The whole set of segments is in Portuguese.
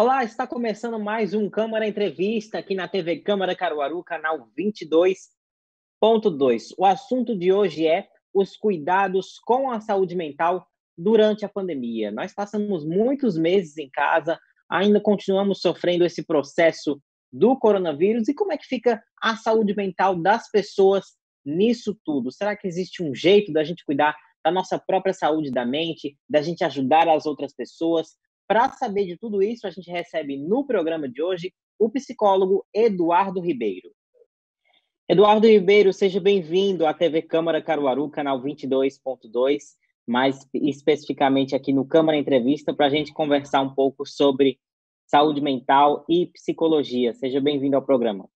Olá, está começando mais um Câmara Entrevista aqui na TV Câmara Caruaru, canal 22.2. O assunto de hoje é os cuidados com a saúde mental durante a pandemia. Nós passamos muitos meses em casa, ainda continuamos sofrendo esse processo do coronavírus. E como é que fica a saúde mental das pessoas nisso tudo? Será que existe um jeito da gente cuidar da nossa própria saúde da mente, da gente ajudar as outras pessoas? Para saber de tudo isso, a gente recebe no programa de hoje o psicólogo Eduardo Ribeiro. Eduardo Ribeiro, seja bem-vindo à TV Câmara Caruaru, canal 22.2, mais especificamente aqui no Câmara Entrevista, para a gente conversar um pouco sobre saúde mental e psicologia. Seja bem-vindo ao programa.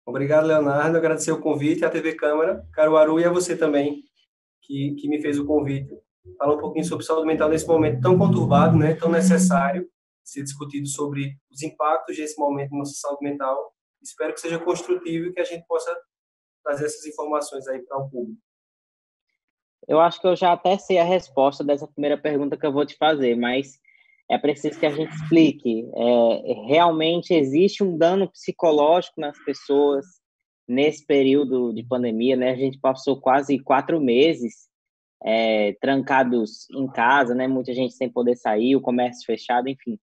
Obrigado, Leonardo. Agradecer o convite à TV Câmara Caruaru e a você também, que me fez o convite. Falar um pouquinho sobre saúde mental nesse momento tão conturbado, né, tão necessário ser discutido sobre os impactos desse momento na nossa saúde mental. Espero que seja construtivo e que a gente possa trazer essas informações aí para o público. Eu acho que eu já até sei a resposta dessa primeira pergunta que eu vou te fazer, mas é preciso que a gente explique. Realmente existe um dano psicológico nas pessoas nesse período de pandemia, né? A gente passou quase 4 meses trancados em casa, né? Muita gente sem poder sair, o comércio fechado, enfim.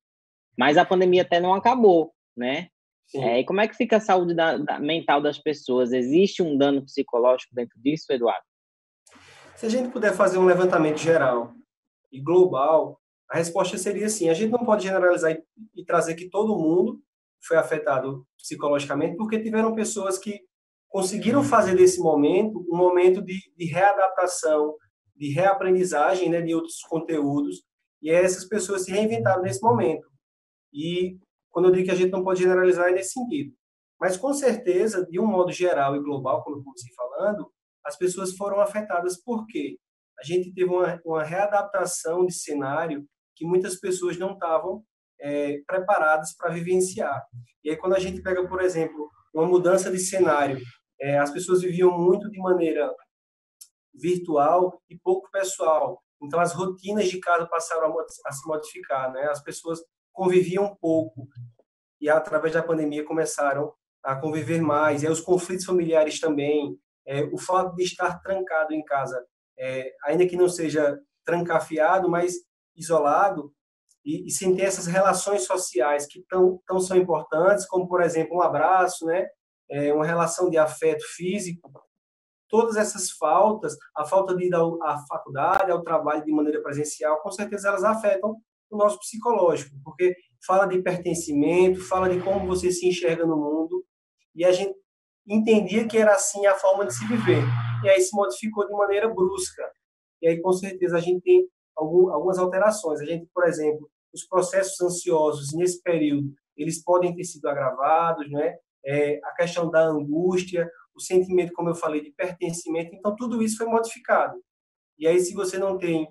Mas a pandemia até não acabou, né? E como é que fica a saúde mental das pessoas? Existe um dano psicológico dentro disso, Eduardo? Se a gente puder fazer um levantamento geral e global, a resposta seria sim. A gente não pode generalizar e trazer que todo mundo foi afetado psicologicamente, porque tiveram pessoas que conseguiram fazer desse momento um momento de readaptação, de reaprendizagem, né, de outros conteúdos, e essas pessoas se reinventaram nesse momento. E quando eu digo que a gente não pode generalizar, é nesse sentido. Mas, com certeza, de um modo geral e global, como eu comecei falando, as pessoas foram afetadas. Por quê? A gente teve uma readaptação de cenário que muitas pessoas não estavam preparadas para vivenciar. E aí, quando a gente pega, por exemplo, uma mudança de cenário, as pessoas viviam muito de maneira virtual e pouco pessoal. Então, as rotinas de casa passaram a se modificar, né? As pessoas conviviam pouco e, através da pandemia, começaram a conviver mais. E aí, os conflitos familiares também, o fato de estar trancado em casa, ainda que não seja trancafiado, mas isolado, e sem ter essas relações sociais que tão são importantes, como, por exemplo, um abraço, né? Uma relação de afeto físico. Todas essas faltas, a falta de ir à faculdade, ao trabalho de maneira presencial, com certeza elas afetam o nosso psicológico, porque fala de pertencimento, fala de como você se enxerga no mundo, e a gente entendia que era assim a forma de se viver, e aí se modificou de maneira brusca, e aí com certeza a gente tem algumas alterações. A gente, por exemplo, os processos ansiosos nesse período, eles podem ter sido agravados, né? A questão da angústia, o sentimento, como eu falei, de pertencimento. Então, tudo isso foi modificado. E aí, se você não tem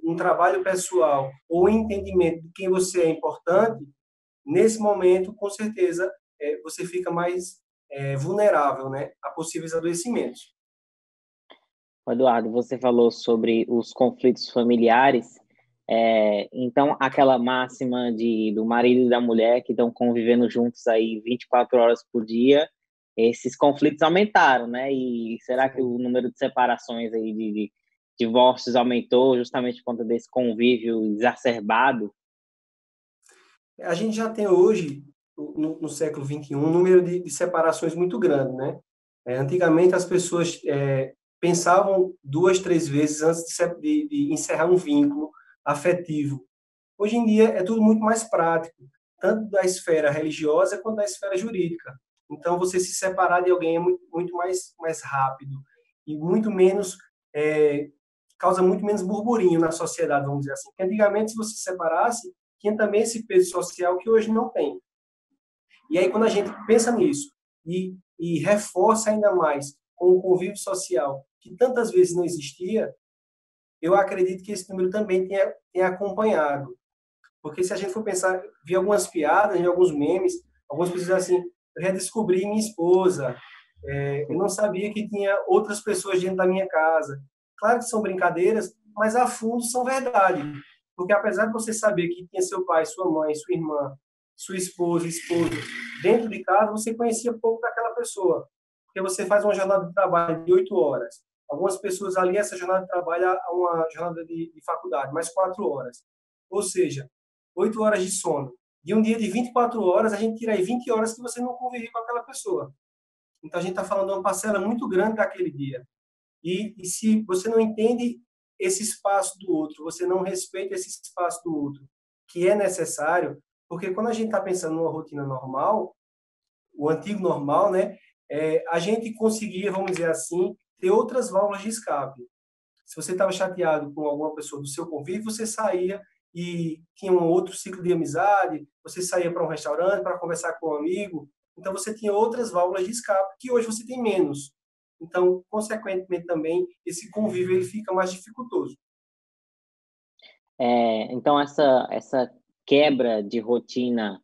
um trabalho pessoal ou um entendimento de quem você é importante, nesse momento, com certeza, você fica mais vulnerável, né, a possíveis adoecimentos. Eduardo, você falou sobre os conflitos familiares. Então, aquela máxima do marido e da mulher que estão convivendo juntos aí 24 horas por dia, esses conflitos aumentaram, né? E será que o número de separações aí, de divórcios aumentou justamente por conta desse convívio exacerbado? A gente já tem hoje, no século XXI, um número de separações muito grande, né? Antigamente, as pessoas pensavam 2, 3 vezes antes de encerrar um vínculo afetivo. Hoje em dia é tudo muito mais prático, tanto da esfera religiosa quanto da esfera jurídica. Então, você se separar de alguém é muito mais rápido e muito menos causa muito menos burburinho na sociedade, vamos dizer assim. Porque antigamente, se você se separasse, tinha também esse peso social que hoje não tem. E aí, quando a gente pensa nisso e reforça ainda mais com o convívio social, que tantas vezes não existia, eu acredito que esse número também tenha acompanhado. Porque se a gente for pensar, vi algumas piadas, alguns memes, algumas pessoas assim, eu redescobri minha esposa, eu não sabia que tinha outras pessoas dentro da minha casa. Claro que são brincadeiras, mas a fundo são verdade. Porque apesar de você saber que tinha seu pai, sua mãe, sua irmã, sua esposa, esposo, dentro de casa, você conhecia pouco daquela pessoa. Porque você faz uma jornada de trabalho de 8 horas. Algumas pessoas ali, essa jornada de trabalho é uma jornada de faculdade, mais 4 horas. Ou seja, 8 horas de sono. De um dia de 24 horas, a gente tira aí 20 horas que você não convive com aquela pessoa. Então, a gente está falando de uma parcela muito grande daquele dia. E se você não entende esse espaço do outro, você não respeita esse espaço do outro, que é necessário, porque quando a gente está pensando numa rotina normal, o antigo normal, né, a gente conseguia, vamos dizer assim, ter outras válvulas de escape. Se você estava chateado com alguma pessoa do seu convívio, você saía e tinha um outro ciclo de amizade, você saía para um restaurante para conversar com um amigo, então você tinha outras válvulas de escape que hoje você tem menos. Então, consequentemente também, esse convívio ele fica mais dificultoso. Então, essa quebra de rotina,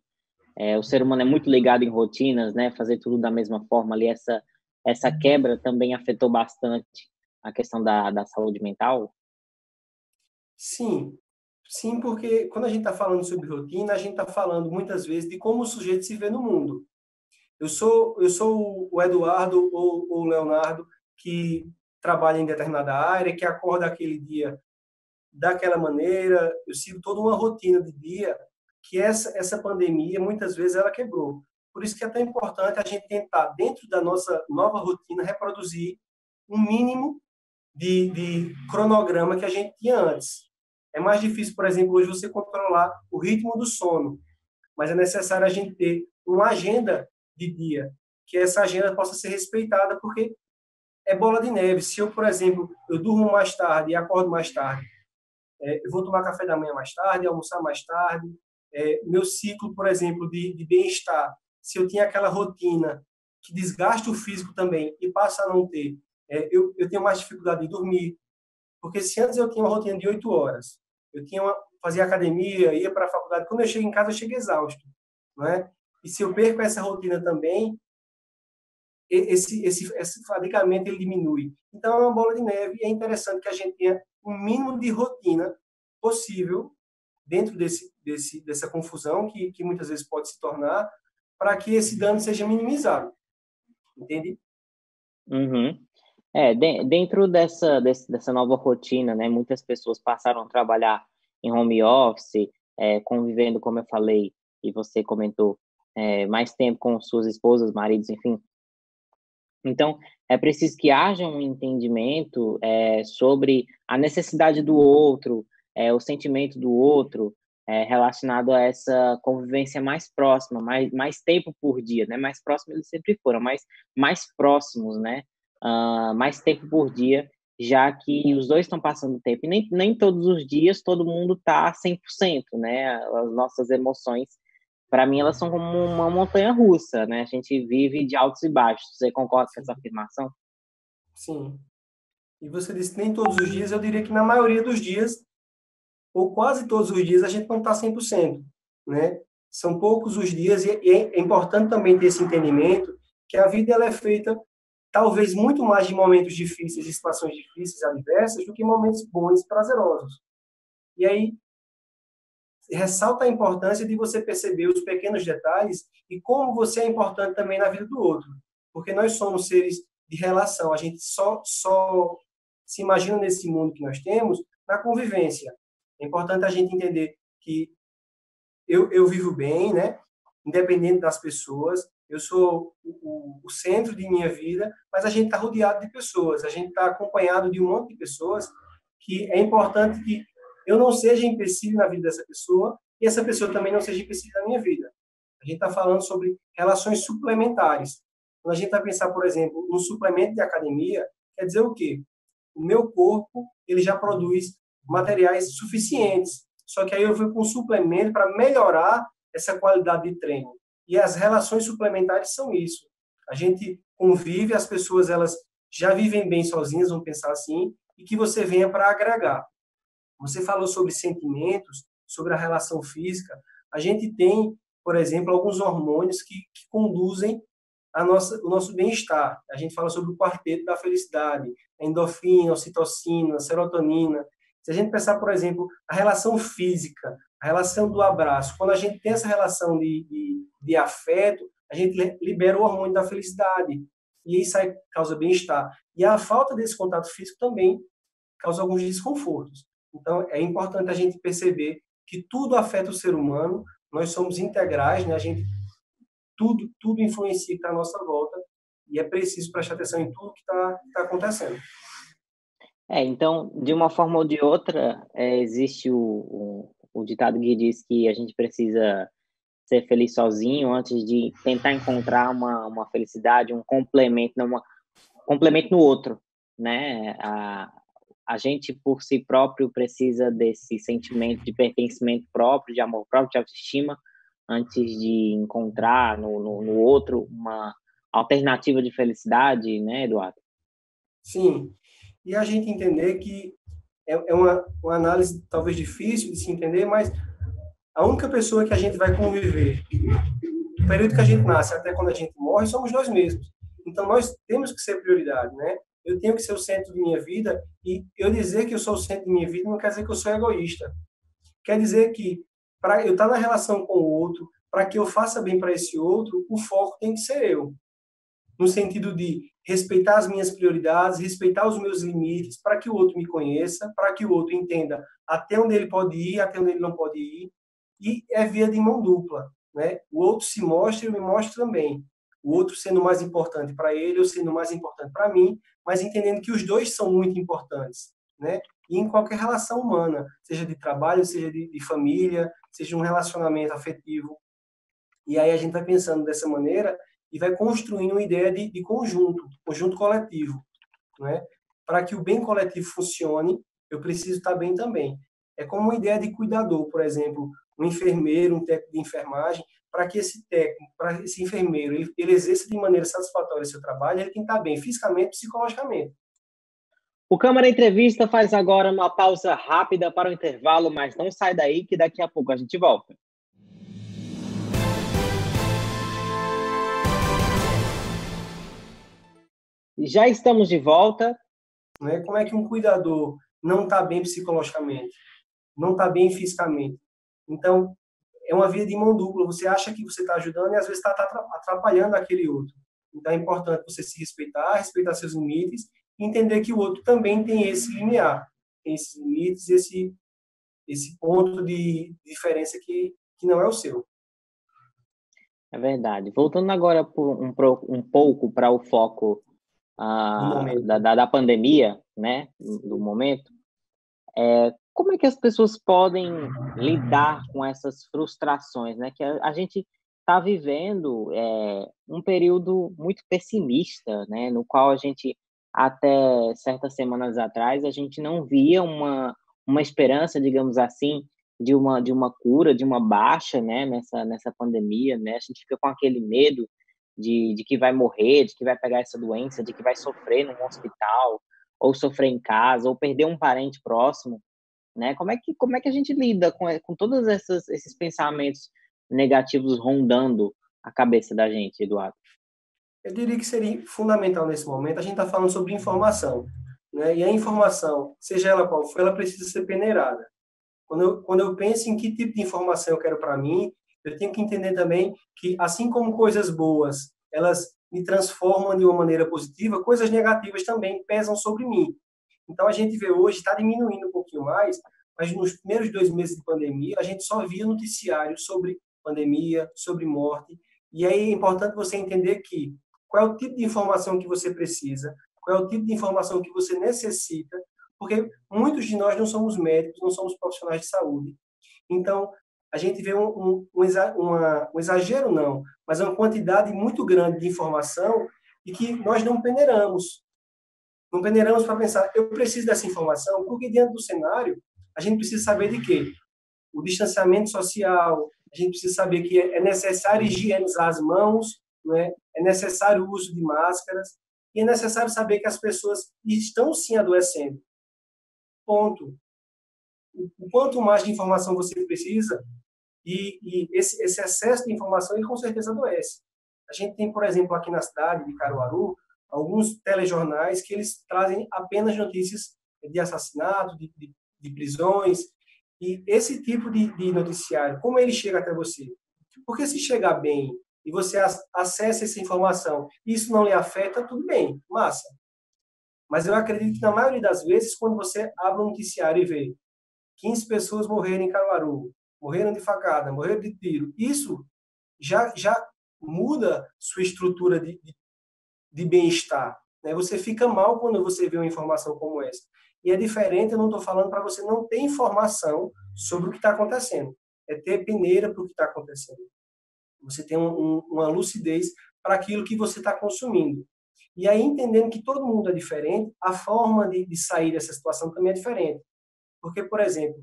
o ser humano é muito ligado em rotinas, né? Fazer tudo da mesma forma ali, essa quebra também afetou bastante a questão da saúde mental? Sim, sim, porque quando a gente está falando sobre rotina, a gente está falando muitas vezes de como o sujeito se vê no mundo. Eu sou o Eduardo ou o Leonardo que trabalha em determinada área, que acorda aquele dia daquela maneira, eu sigo toda uma rotina de dia que essa pandemia, muitas vezes, ela quebrou. Por isso que é tão importante a gente tentar, dentro da nossa nova rotina, reproduzir um mínimo de cronograma que a gente tinha antes. É mais difícil, por exemplo, hoje você controlar o ritmo do sono, mas é necessário a gente ter uma agenda de dia, que essa agenda possa ser respeitada, porque é bola de neve. Se eu, por exemplo, eu durmo mais tarde e acordo mais tarde, eu vou tomar café da manhã mais tarde, almoçar mais tarde, meu ciclo, por exemplo, de bem-estar, se eu tinha aquela rotina que desgasta o físico também e passa a não ter, eu tenho mais dificuldade de dormir, porque se antes eu tinha uma rotina de 8 horas, fazia academia, ia para a faculdade, quando eu chego em casa eu chego exausto, não é? E se eu perco essa rotina também, esse fadigamento ele diminui. Então é uma bola de neve e é interessante que a gente tenha um mínimo de rotina possível dentro dessa confusão que muitas vezes pode se tornar, para que esse dano seja minimizado. Entende? Uhum. Dentro dessa nova rotina, né, muitas pessoas passaram a trabalhar em home office, convivendo, como eu falei, e você comentou, mais tempo com suas esposas, maridos, enfim. Então, é preciso que haja um entendimento sobre a necessidade do outro, o sentimento do outro, relacionado a essa convivência mais próxima, mais tempo por dia, né? Mais próximo eles sempre foram, mas mais próximos, né? Mais tempo por dia, já que os dois estão passando tempo. E nem todos os dias todo mundo está 100%, né? As nossas emoções, para mim, elas são como uma montanha russa, né? A gente vive de altos e baixos. Você concorda com essa Sim. afirmação? Sim. E você disse nem todos os dias, eu diria que na maioria dos dias, ou quase todos os dias, a gente não está 100%, né? São poucos os dias e é importante também ter esse entendimento que a vida ela é feita talvez muito mais de momentos difíceis, de situações difíceis, adversas, do que momentos bons, prazerosos. E aí ressalta a importância de você perceber os pequenos detalhes e como você é importante também na vida do outro, porque nós somos seres de relação. A gente só se imagina nesse mundo que nós temos na convivência. É importante a gente entender que eu vivo bem, né? Independente das pessoas, eu sou o centro de minha vida, mas a gente está rodeado de pessoas, a gente está acompanhado de um monte de pessoas que é importante que eu não seja empecilho na vida dessa pessoa e essa pessoa também não seja empecilho na minha vida. A gente está falando sobre relações suplementares. Quando a gente vai pensar, por exemplo, no suplemento de academia, quer dizer o quê? O meu corpo ele já produz materiais suficientes. Só que aí eu vou com um suplemento para melhorar essa qualidade de treino. E as relações suplementares são isso. A gente convive, as pessoas elas já vivem bem sozinhas, vamos pensar assim, e que você venha para agregar. Você falou sobre sentimentos, sobre a relação física. A gente tem, por exemplo, alguns hormônios que conduzem o nosso bem-estar. A gente fala sobre o quarteto da felicidade, a endorfina, a ocitocina, a serotonina. Se a gente pensar, por exemplo, a relação física, a relação do abraço, quando a gente tem essa relação de afeto, a gente libera o hormônio da felicidade, e isso aí causa bem-estar. E a falta desse contato físico também causa alguns desconfortos. Então, é importante a gente perceber que tudo afeta o ser humano, nós somos integrais, né? A gente, tudo influencia que está à nossa volta, e é preciso prestar atenção em tudo que está acontecendo. Então, de uma forma ou de outra, existe o ditado que diz que a gente precisa ser feliz sozinho antes de tentar encontrar uma felicidade, um complemento, complemento no outro, né? A gente, por si próprio, precisa desse sentimento de pertencimento próprio, de amor próprio, de autoestima, antes de encontrar no outro uma alternativa de felicidade, né, Eduardo? Sim. E a gente entender que é uma análise talvez difícil de se entender, mas a única pessoa que a gente vai conviver do período que a gente nasce até quando a gente morre somos nós mesmos. Então nós temos que ser prioridade, né? Eu tenho que ser o centro de minha vida, e eu dizer que eu sou o centro de minha vida não quer dizer que eu sou egoísta. Quer dizer que para eu estar na relação com o outro, para que eu faça bem para esse outro, o foco tem que ser eu, no sentido de respeitar as minhas prioridades, respeitar os meus limites, para que o outro me conheça, para que o outro entenda até onde ele pode ir, até onde ele não pode ir, e é via de mão dupla, né? O outro se mostra e eu me mostro também. O outro sendo mais importante para ele, eu sendo mais importante para mim, mas entendendo que os dois são muito importantes, né? E em qualquer relação humana, seja de trabalho, seja de família, seja um relacionamento afetivo. E aí a gente vai pensando dessa maneira e vai construindo uma ideia de conjunto coletivo, né? Para que o bem coletivo funcione, eu preciso estar bem também. É como uma ideia de cuidador, por exemplo, um enfermeiro, um técnico de enfermagem, para que esse técnico, para esse enfermeiro, ele exerça de maneira satisfatória o seu trabalho, ele tem que estar bem fisicamente e psicologicamente. O Câmara Entrevista faz agora uma pausa rápida para o intervalo, mas não sai daí que daqui a pouco a gente volta. Já estamos de volta. Né? Como é que um cuidador não está bem psicologicamente, não está bem fisicamente? Então, é uma via de mão dupla. Você acha que você está ajudando e às vezes está atrapalhando aquele outro. Então, é importante você se respeitar, respeitar seus limites, e entender que o outro também tem esse limiar, tem esses limites, esse ponto de diferença que não é o seu. É verdade. Voltando agora um pouco para o foco No momento. da pandemia, né, do momento, como é que as pessoas podem lidar com essas frustrações, né? Que a gente está vivendo um período muito pessimista, né? No qual a gente, até certas semanas atrás, a gente não via uma esperança, digamos assim, de uma cura, de uma baixa, né? Nessa pandemia, né? A gente fica com aquele medo de que vai morrer, de que vai pegar essa doença, de que vai sofrer num hospital, ou sofrer em casa, ou perder um parente próximo, né? Como é que a gente lida com todos esses pensamentos negativos rondando a cabeça da gente, Eduardo? Eu diria que seria fundamental nesse momento, a gente está falando sobre informação, né? E a informação, seja ela qual for, ela precisa ser peneirada. Quando eu penso em que tipo de informação eu quero para mim, eu tenho que entender também que, assim como coisas boas, elas me transformam de uma maneira positiva, coisas negativas também pesam sobre mim. Então, a gente vê hoje, está diminuindo um pouquinho mais, mas nos primeiros 2 meses de pandemia, a gente só via noticiários sobre pandemia, sobre morte, e aí é importante você entender que qual é o tipo de informação que você precisa, qual é o tipo de informação que você necessita, porque muitos de nós não somos médicos, não somos profissionais de saúde. Então, a gente vê um exagero, não, mas uma quantidade muito grande de informação e que nós não peneiramos. Não peneiramos para pensar, eu preciso dessa informação, porque diante do cenário, a gente precisa saber de quê? O distanciamento social, a gente precisa saber que é necessário higienizar as mãos, né? É necessário o uso de máscaras, e é necessário saber que as pessoas estão sim adoecendo. Ponto. O quanto mais de informação você precisa, e esse excesso de informação, ele com certeza adoece. A gente tem, por exemplo, aqui na cidade de Caruaru, alguns telejornais que eles trazem apenas notícias de assassinato, de de prisões. E esse tipo de noticiário, como ele chega até você? Porque se chegar bem e você acessa essa informação e isso não lhe afeta, tudo bem, massa. Mas eu acredito que na maioria das vezes, quando você abre um noticiário e vê 15 pessoas morreram em Caruaru, morreram de facada, morreram de tiro, isso já muda sua estrutura de bem-estar. Né? Você fica mal quando você vê uma informação como essa. E é diferente, eu não estou falando para você não ter informação sobre o que está acontecendo. É ter peneira para o que está acontecendo. Você tem uma lucidez para aquilo que você está consumindo. E aí, entendendo que todo mundo é diferente, a forma de sair dessa situação também é diferente. Porque, por exemplo,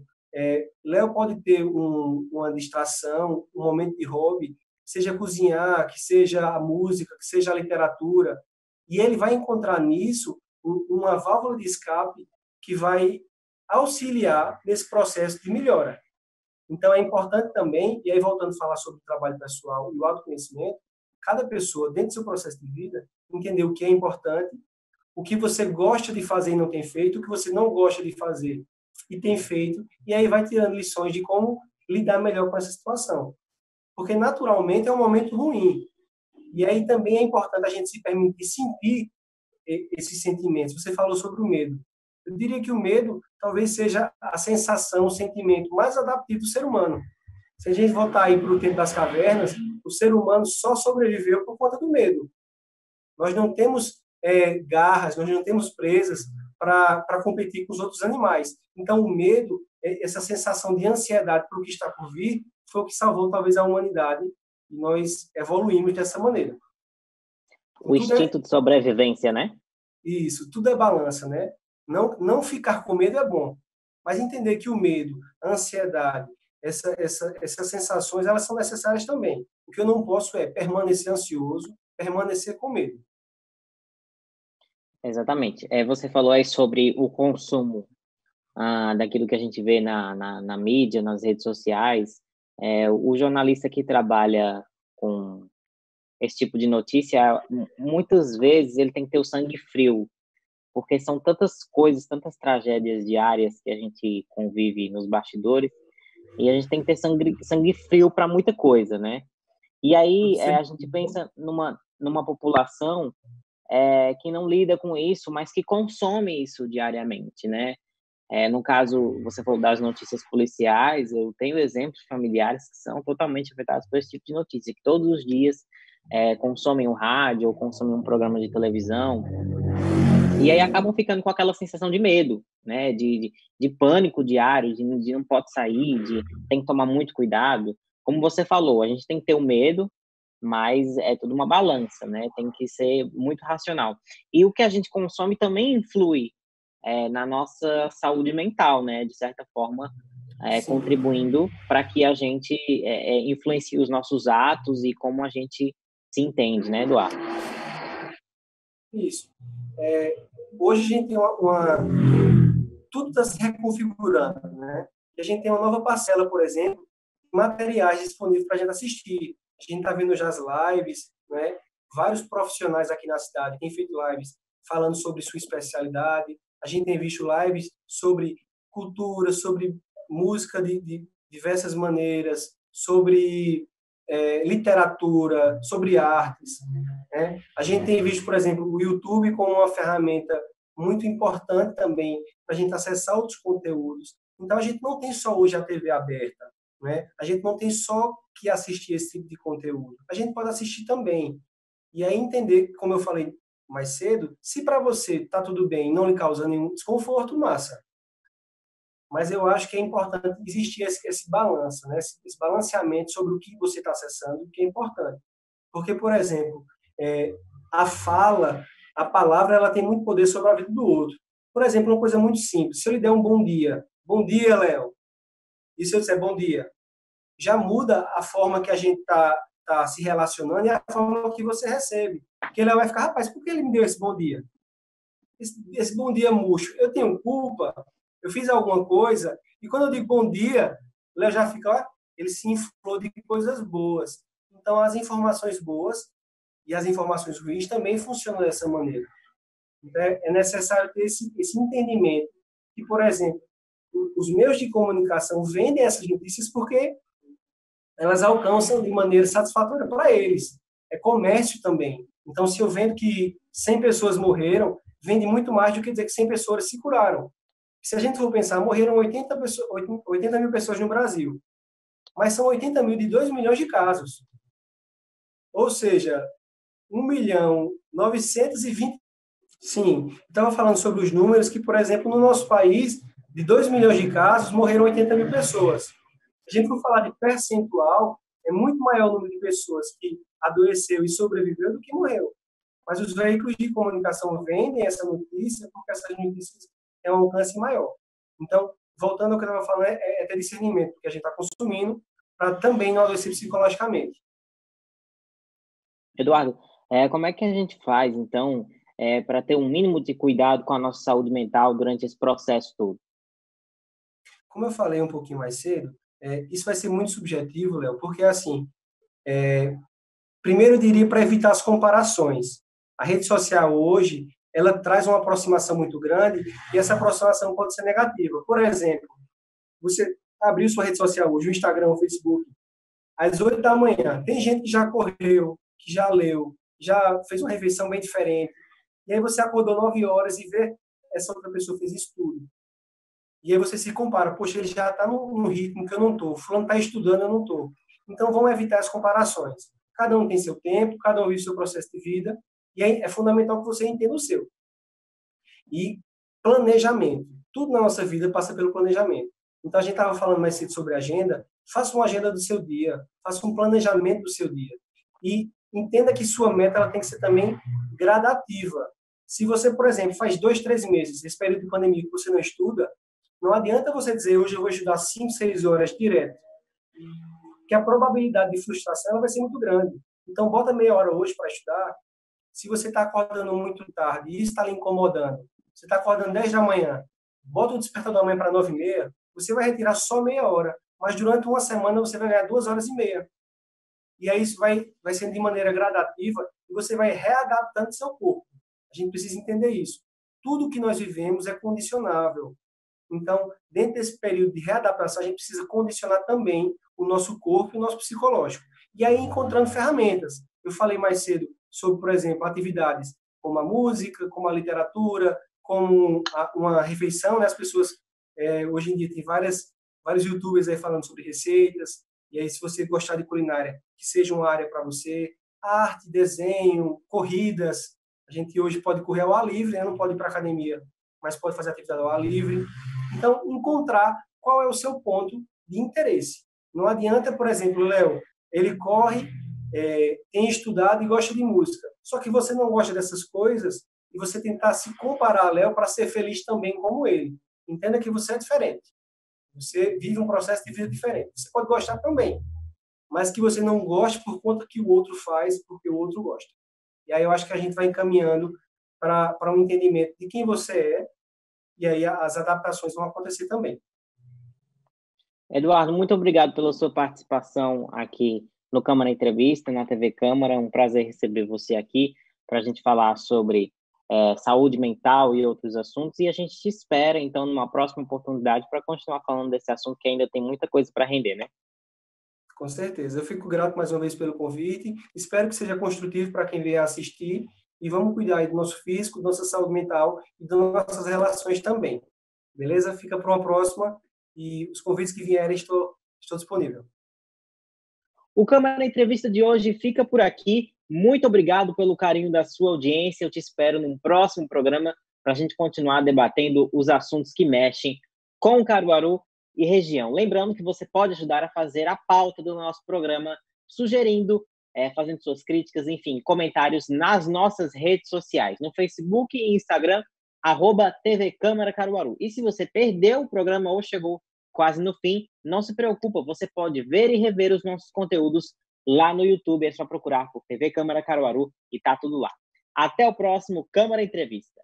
Léo pode ter uma distração, um momento de hobby, seja cozinhar, que seja a música, que seja a literatura, e ele vai encontrar nisso uma válvula de escape que vai auxiliar nesse processo de melhora. Então, é importante também, e aí voltando a falar sobre o trabalho pessoal e o autoconhecimento, cada pessoa, dentro do seu processo de vida, entender o que é importante, o que você gosta de fazer e não tem feito, o que você não gosta de fazer e tem feito, e aí vai tirando lições de como lidar melhor com essa situação. Porque, naturalmente, é um momento ruim. E aí também é importante a gente se permitir sentir esses sentimentos. Você falou sobre o medo. Eu diria que o medo talvez seja a sensação, o sentimento mais adaptivo do ser humano. Se a gente voltar aí para o tempo das cavernas, o ser humano só sobreviveu por conta do medo. Nós não temos garras, nós não temos presas para competir com os outros animais. Então, o medo, essa sensação de ansiedade para o que está por vir, foi o que salvou talvez a humanidade e nós evoluímos dessa maneira. O instinto de sobrevivência, né? Isso, tudo é balança, né? Não ficar com medo é bom, mas entender que o medo, a ansiedade, essas sensações, elas são necessárias também. O que eu não posso é permanecer ansioso, permanecer com medo. Exatamente. Você falou aí sobre o consumo daquilo que a gente vê na mídia, nas redes sociais. O jornalista que trabalha com esse tipo de notícia, muitas vezes ele tem que ter o sangue frio, porque são tantas coisas, tantas tragédias diárias que a gente convive nos bastidores, e a gente tem que ter sangue frio para muita coisa, né? E aí a gente pensa numa população que não lida com isso, mas que consome isso diariamente, né? No caso, você falou das notícias policiais, eu tenho exemplos de familiares que são totalmente afetados por esse tipo de notícia, que todos os dias consomem o rádio ou consomem um programa de televisão, e aí acabam ficando com aquela sensação de medo, né? De pânico diário, de não pode sair, de tem que tomar muito cuidado. Como você falou, a gente tem que ter o medo, mas é tudo uma balança, né? Tem que ser muito racional. E o que a gente consome também influi na nossa saúde mental, né? De certa forma, contribuindo para que a gente influencie os nossos atos e como a gente se entende, né, Eduardo? Isso. Hoje a gente tem tudo está se reconfigurando, né? E a gente tem uma nova parcela, por exemplo, de materiais disponíveis para a gente assistir. A gente está vendo já as lives, né? Vários profissionais aqui na cidade têm feito lives falando sobre sua especialidade. A gente tem visto lives sobre cultura, sobre música de diversas maneiras, sobre literatura, sobre artes. Né? A gente tem visto, por exemplo, o YouTube como uma ferramenta muito importante também para a gente acessar outros conteúdos. Então, a gente não tem só hoje a TV aberta, né? A gente não tem só que assistir esse tipo de conteúdo. A gente pode assistir também. E aí entender, como eu falei mais cedo, se para você está tudo bem, não lhe causa nenhum desconforto, massa. Mas eu acho que é importante existir esse balanço, né? Esse balanceamento sobre o que você está acessando, que é importante. Porque, por exemplo, a fala, a palavra, ela tem muito poder sobre a vida do outro. Por exemplo, uma coisa muito simples. Se eu lhe der um bom dia, Léo, e se eu disser bom dia, já muda a forma que a gente tá se relacionando e a forma que você recebe. Porque Léo vai ficar, rapaz, por que ele me deu esse bom dia? Esse bom dia murcho. Eu tenho culpa? Eu fiz alguma coisa? E quando eu digo bom dia, Léo já fica, ó, ele se inflou de coisas boas. Então, as informações boas e as informações ruins também funcionam dessa maneira. Então, é necessário ter esse entendimento. Que, por exemplo, os meios de comunicação vendem essas notícias porque elas alcançam de maneira satisfatória para eles. É comércio também. Então, se eu vendo que 100 pessoas morreram, vende muito mais do que dizer que 100 pessoas se curaram. Se a gente for pensar, morreram 80 mil pessoas no Brasil, mas são 80 mil de 2 milhões de casos. Ou seja, 1.920.000. Sim, estava falando sobre os números que, por exemplo, no nosso país, de 2 milhões de casos, morreram 80 mil pessoas. Se a gente for falar de percentual, é muito maior o número de pessoas que adoeceu e sobreviveu do que morreu. Mas os veículos de comunicação vendem essa notícia porque essas notícias têm um alcance maior. Então, voltando ao que eu estava falando, é ter discernimento que a gente está consumindo para também não adoecer psicologicamente. Eduardo, como é que a gente faz, então, para ter um mínimo de cuidado com a nossa saúde mental durante esse processo todo? Como eu falei um pouquinho mais cedo, isso vai ser muito subjetivo, Léo, porque, assim, primeiro eu diria para evitar as comparações. A rede social hoje, ela traz uma aproximação muito grande e essa aproximação pode ser negativa. Por exemplo, você abriu sua rede social hoje, o Instagram, o Facebook, às 8 da manhã. Tem gente que já correu, que já leu, já fez uma refeição bem diferente. E aí você acordou 9 horas e vê essa outra pessoa fez isso tudo. E aí você se compara, poxa, ele já está num ritmo que eu não estou, fulano está estudando, eu não estou. Então vamos evitar as comparações. Cada um tem seu tempo, cada um vive seu processo de vida, e aí é fundamental que você entenda o seu. E planejamento. Tudo na nossa vida passa pelo planejamento. Então a gente estava falando mais cedo sobre agenda, faça uma agenda do seu dia, faça um planejamento do seu dia. E entenda que sua meta ela tem que ser também gradativa. Se você, por exemplo, faz 2, 3 meses, esse período de pandemia que você não estuda, não adianta você dizer, hoje eu vou estudar 5, 6 horas direto, que a probabilidade de frustração ela vai ser muito grande. Então, bota meia hora hoje para estudar. Se você está acordando muito tarde e isso está lhe incomodando, você está acordando 10 da manhã, bota o despertador da manhã para 9h30, você vai retirar só meia hora, mas durante uma semana você vai ganhar 2 horas e meia. E aí isso vai sendo de maneira gradativa e você vai readaptando seu corpo. A gente precisa entender isso. Tudo que nós vivemos é condicionável. Então, dentro desse período de readaptação, a gente precisa condicionar também o nosso corpo e o nosso psicológico. E aí, encontrando ferramentas. Eu falei mais cedo sobre, por exemplo, atividades como a música, como a literatura, como uma refeição, né? As pessoas, hoje em dia, tem vários youtubers aí falando sobre receitas, e aí, se você gostar de culinária, que seja uma área para você. Arte, desenho, corridas. A gente hoje pode correr ao ar livre, né? Não pode ir para a academia, mas pode fazer atividade ao ar livre. Então, encontrar qual é o seu ponto de interesse. Não adianta, por exemplo, Léo, ele corre, tem estudado e gosta de música. Só que você não gosta dessas coisas e você tentar se comparar a Léo para ser feliz também como ele. Entenda que você é diferente. Você vive um processo de vida diferente. Você pode gostar também, mas que você não goste por conta que o outro faz, porque o outro gosta. E aí eu acho que a gente vai encaminhando para um entendimento de quem você é, e aí as adaptações vão acontecer também. Eduardo, muito obrigado pela sua participação aqui no Câmara Entrevista, na TV Câmara. É um prazer receber você aqui para a gente falar sobre saúde mental e outros assuntos. E a gente te espera, então, numa próxima oportunidade para continuar falando desse assunto que ainda tem muita coisa para render, né? Com certeza. Eu fico grato mais uma vez pelo convite. Espero que seja construtivo para quem vier assistir. E vamos cuidar aí do nosso físico, da nossa saúde mental e das nossas relações também. Beleza? Fica para uma próxima. E os convites que vierem, estou disponível. O Câmara Entrevista de hoje fica por aqui. Muito obrigado pelo carinho da sua audiência. Eu te espero num próximo programa para a gente continuar debatendo os assuntos que mexem com Caruaru e região. Lembrando que você pode ajudar a fazer a pauta do nosso programa, sugerindo, fazendo suas críticas, enfim, comentários nas nossas redes sociais, no Facebook e Instagram, @TV Câmara Caruaru. E se você perdeu o programa ou chegou quase no fim, não se preocupa, você pode ver e rever os nossos conteúdos lá no YouTube, é só procurar por TV Câmara Caruaru e tá tudo lá. Até o próximo Câmara Entrevista.